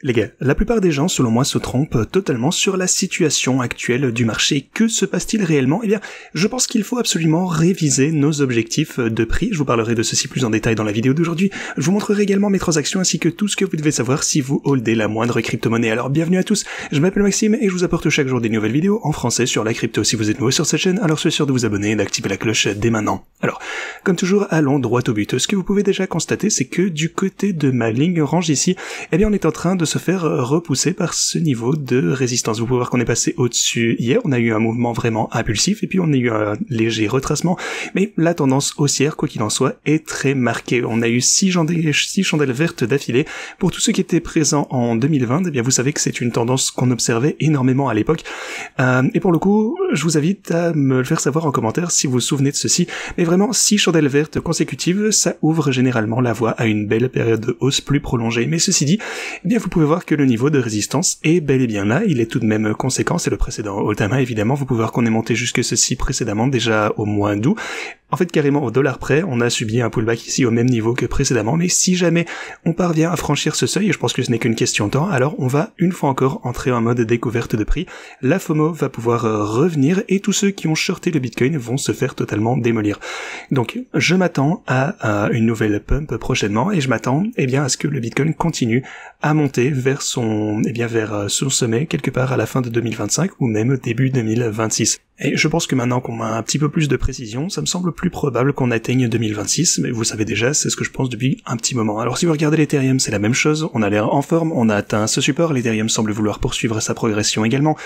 Les gars, la plupart des gens, selon moi, se trompent totalement sur la situation actuelle du marché. Que se passe-t-il réellement? Eh bien, je pense qu'il faut absolument réviser nos objectifs de prix. Je vous parlerai de ceci plus en détail dans la vidéo d'aujourd'hui. Je vous montrerai également mes transactions ainsi que tout ce que vous devez savoir si vous holdez la moindre crypto-monnaie. Alors, bienvenue à tous, je m'appelle Maxime et je vous apporte chaque jour des nouvelles vidéos en français sur la crypto. Si vous êtes nouveau sur cette chaîne, alors soyez sûr de vous abonner et d'activer la cloche dès maintenant. Alors, comme toujours, allons droit au but. Ce que vous pouvez déjà constater, c'est que du côté de ma ligne orange ici, eh bien, on est en train de se faire repousser par ce niveau de résistance. Vous pouvez voir qu'on est passé au-dessus hier, on a eu un mouvement vraiment impulsif et puis on a eu un léger retracement, mais la tendance haussière, quoi qu'il en soit, est très marquée. On a eu 6 chandelles vertes d'affilée. Pour tous ceux qui étaient présents en 2020, eh bien vous savez que c'est une tendance qu'on observait énormément à l'époque. Et pour le coup, je vous invite à me le faire savoir en commentaire si vous vous souvenez de ceci. Mais vraiment, 6 chandelles vertes consécutives, ça ouvre généralement la voie à une belle période de hausse plus prolongée. Mais ceci dit, eh bien vous pouvez voir que le niveau de résistance est bel et bien là, il est tout de même conséquent, c'est le précédent all-time high évidemment, vous pouvez voir qu'on est monté jusque ceci précédemment, déjà au mois d'août. En fait, carrément au dollar près, on a subi un pullback ici au même niveau que précédemment, mais si jamais on parvient à franchir ce seuil, et je pense que ce n'est qu'une question de temps, alors on va une fois encore entrer en mode découverte de prix, la FOMO va pouvoir revenir et tous ceux qui ont shorté le Bitcoin vont se faire totalement démolir. Donc, je m'attends à une nouvelle pump prochainement et je m'attends, eh bien, à ce que le Bitcoin continue à monter vers son sommet quelque part à la fin de 2025 ou même début 2026. Et je pense que maintenant qu'on a un petit peu plus de précision, ça me semble plus probable qu'on atteigne 2026, mais vous savez déjà, c'est ce que je pense depuis un petit moment. Alors si vous regardez l'Ethereum, c'est la même chose, on a l'air en forme, on a atteint ce support, l'Ethereum semble vouloir poursuivre sa progression également.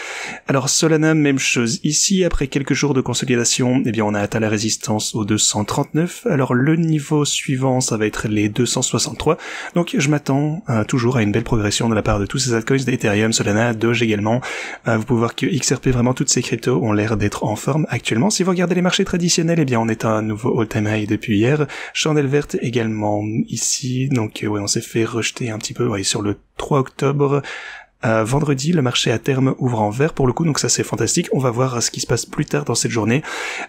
Alors Solana, même chose ici, après quelques jours de consolidation, eh bien on a atteint la résistance aux 239, alors le niveau suivant, ça va être les 263, donc je m'attends toujours à une belle progression de la part de tous ces altcoins d'Ethereum, Solana, Doge également. Vous pouvez voir que XRP, vraiment toutes ces cryptos ont l'air d'être en forme actuellement. Si vous regardez les marchés traditionnels, eh bien on est à un nouveau all-time high depuis hier. Chandelle verte également ici, donc ouais, on s'est fait rejeter un petit peu sur le 3 octobre. Vendredi, le marché à terme ouvre en vert pour le coup, donc ça c'est fantastique. On va voir ce qui se passe plus tard dans cette journée.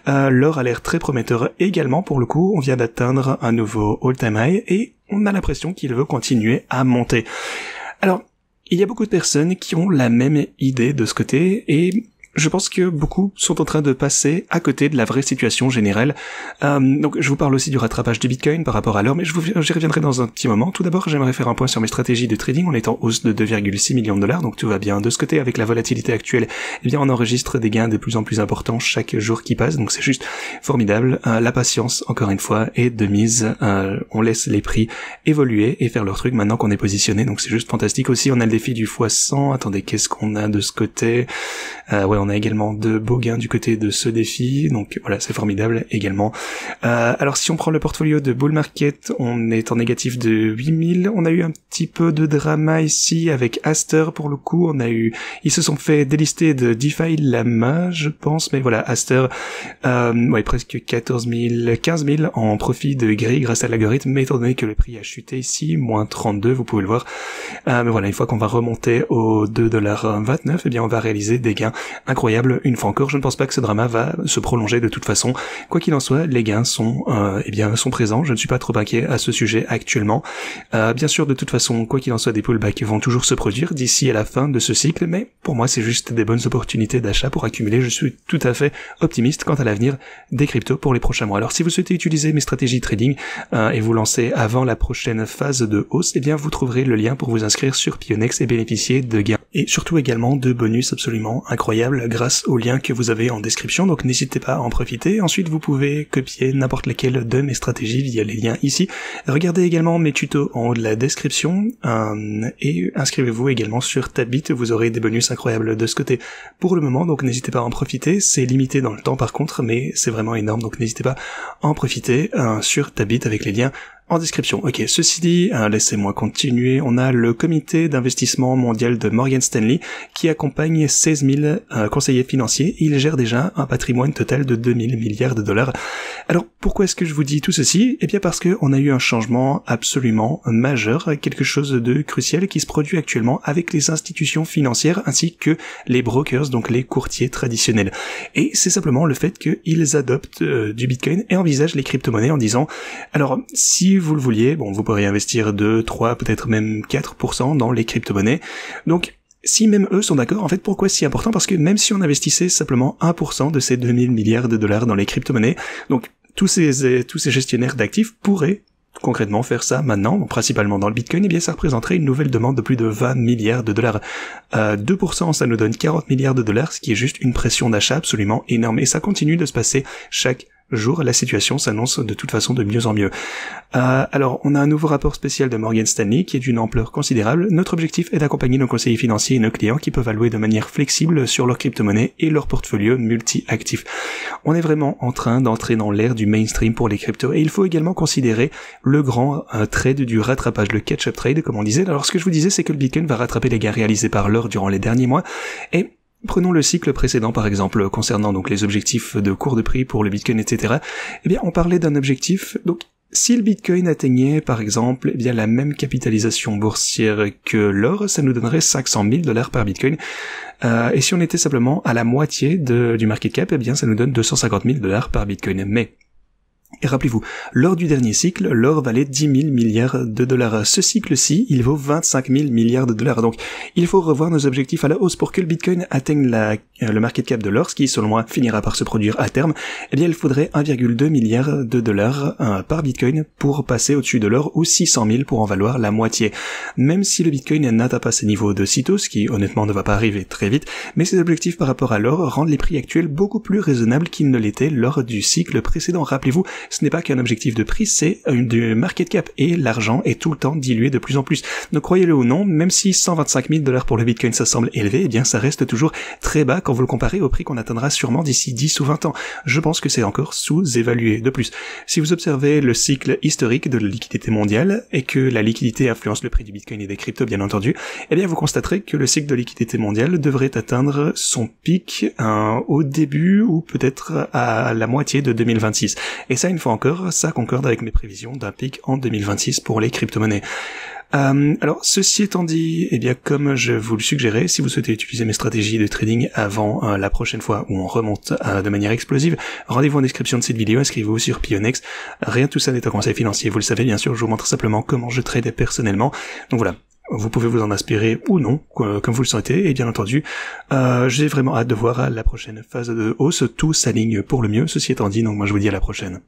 L'or a l'air très prometteur également pour le coup. On vient d'atteindre un nouveau all-time high et on a l'impression qu'il veut continuer à monter. Alors, il y a beaucoup de personnes qui ont la même idée de ce côté et je pense que beaucoup sont en train de passer à côté de la vraie situation générale. Donc je vous parle aussi du rattrapage du Bitcoin par rapport à l'or, mais j'y reviendrai dans un petit moment. Tout d'abord, j'aimerais faire un point sur mes stratégies de trading. On est en hausse de 2,6 millions de dollars, donc tout va bien de ce côté. Avec la volatilité actuelle, eh bien on enregistre des gains de plus en plus importants chaque jour qui passe, donc c'est juste formidable. La patience, encore une fois, est de mise. On laisse les prix évoluer et faire leur truc maintenant qu'on est positionné, donc c'est juste fantastique. Aussi, on a le défi du x100. Attendez, qu'est-ce qu'on a de ce côté? On a également de beaux gains du côté de ce défi, donc voilà, c'est formidable également. Alors si on prend le portfolio de bull market, on est en négatif de 8000, on a eu un petit peu de drama ici avec Aster pour le coup, ils se sont fait délister de DeFi Lama, je pense, mais voilà, Aster, presque 15 000 en profit de gris grâce à l'algorithme, mais étant donné que le prix a chuté ici, moins 32, vous pouvez le voir, mais voilà, une fois qu'on va remonter aux 2,29$, eh bien on va réaliser des gains incroyable. Une fois encore, je ne pense pas que ce drama va se prolonger de toute façon. Quoi qu'il en soit, les gains sont présents. Je ne suis pas trop inquiet à ce sujet actuellement. Bien sûr, de toute façon, quoi qu'il en soit, des pullbacks vont toujours se produire d'ici à la fin de ce cycle, mais pour moi, c'est juste des bonnes opportunités d'achat pour accumuler. Je suis tout à fait optimiste quant à l'avenir des cryptos pour les prochains mois. Alors, si vous souhaitez utiliser mes stratégies trading et vous lancer avant la prochaine phase de hausse, eh bien, vous trouverez le lien pour vous inscrire sur Pionex et bénéficier de gains et surtout également de bonus absolument incroyables grâce au lien que vous avez en description, donc n'hésitez pas à en profiter. Ensuite, vous pouvez copier n'importe laquelle de mes stratégies via les liens ici. Regardez également mes tutos en haut de la description et inscrivez-vous également sur Tabit, vous aurez des bonus incroyables de ce côté pour le moment, donc n'hésitez pas à en profiter. C'est limité dans le temps par contre, mais c'est vraiment énorme, donc n'hésitez pas à en profiter sur Tabit avec les liens en description. Ok, ceci dit, laissez-moi continuer. On a le comité d'investissement mondial de Morgan Stanley qui accompagne 16 000 conseillers financiers. Il gère déjà un patrimoine total de 2000 milliards de dollars. Alors, pourquoi est-ce que je vous dis tout ceci? Eh bien parce que on a eu un changement absolument majeur, quelque chose de crucial qui se produit actuellement avec les institutions financières ainsi que les brokers, donc les courtiers traditionnels. Et c'est simplement le fait qu'ils adoptent du Bitcoin et envisagent les crypto-monnaies en disant, alors, si vous le vouliez, bon, vous pourriez investir 2, 3, peut-être même 4% dans les crypto-monnaies. Donc, si même eux sont d'accord, en fait, pourquoi c'est si important? Parce que même si on investissait simplement 1% de ces 2000 milliards de dollars dans les crypto-monnaies, donc tous ces gestionnaires d'actifs pourraient concrètement faire ça maintenant, principalement dans le Bitcoin, eh bien ça représenterait une nouvelle demande de plus de 20 milliards de dollars. 2%, ça nous donne 40 milliards de dollars, ce qui est juste une pression d'achat absolument énorme. Et ça continue de se passer chaque jour. La situation s'annonce de toute façon de mieux en mieux. Alors, on a un nouveau rapport spécial de Morgan Stanley qui est d'une ampleur considérable. Notre objectif est d'accompagner nos conseillers financiers et nos clients qui peuvent allouer de manière flexible sur leurs crypto-monnaies et leur portfolio multi-actifs. On est vraiment en train d'entrer dans l'ère du mainstream pour les cryptos et il faut également considérer le grand trade du rattrapage, le catch-up trade comme on disait. Alors, ce que je vous disais, c'est que le Bitcoin va rattraper les gains réalisés par l'or durant les derniers mois et prenons le cycle précédent par exemple, concernant donc les objectifs de cours de prix pour le Bitcoin, etc. Eh bien, on parlait d'un objectif, donc si le Bitcoin atteignait par exemple, eh bien la même capitalisation boursière que l'or, ça nous donnerait 500 000 dollars par Bitcoin. Et si on était simplement à la moitié du market cap, eh bien ça nous donne 250 000 dollars par Bitcoin. Mais et rappelez-vous, lors du dernier cycle, l'or valait 10 000 milliards de dollars. Ce cycle-ci, il vaut 25 000 milliards de dollars. Donc, il faut revoir nos objectifs à la hausse pour que le Bitcoin atteigne le market cap de l'or, ce qui, selon moi, finira par se produire à terme. Eh bien, il faudrait 1,2 milliard de dollars par Bitcoin pour passer au-dessus de l'or ou 600 000 pour en valoir la moitié. Même si le Bitcoin n'atteint pas ces niveaux de sitôt, ce qui, honnêtement, ne va pas arriver très vite, mais ces objectifs par rapport à l'or rendent les prix actuels beaucoup plus raisonnables qu'ils ne l'étaient lors du cycle précédent. Rappelez-vous, ce n'est pas qu'un objectif de prix, c'est du market cap, et l'argent est tout le temps dilué de plus en plus. Donc croyez-le ou non, même si 125 000 dollars pour le Bitcoin ça semble élevé, eh bien ça reste toujours très bas quand vous le comparez au prix qu'on atteindra sûrement d'ici 10 ou 20 ans. Je pense que c'est encore sous-évalué. De plus, si vous observez le cycle historique de la liquidité mondiale, et que la liquidité influence le prix du Bitcoin et des cryptos bien entendu, eh bien vous constaterez que le cycle de liquidité mondiale devrait atteindre son pic au début ou peut-être à la moitié de 2026. Et ça, une fois encore, ça concorde avec mes prévisions d'un pic en 2026 pour les crypto-monnaies. Alors, ceci étant dit, eh bien, comme je vous le suggérais, si vous souhaitez utiliser mes stratégies de trading avant la prochaine fois où on remonte de manière explosive, rendez-vous en description de cette vidéo, inscrivez-vous sur Pionex. Rien de tout ça n'est un conseil financier, vous le savez bien sûr, je vous montre simplement comment je trade personnellement. Donc voilà. Vous pouvez vous en inspirer ou non, comme vous le sentez, et bien entendu, j'ai vraiment hâte de voir la prochaine phase de hausse, tout s'aligne pour le mieux, ceci étant dit, donc moi je vous dis à la prochaine.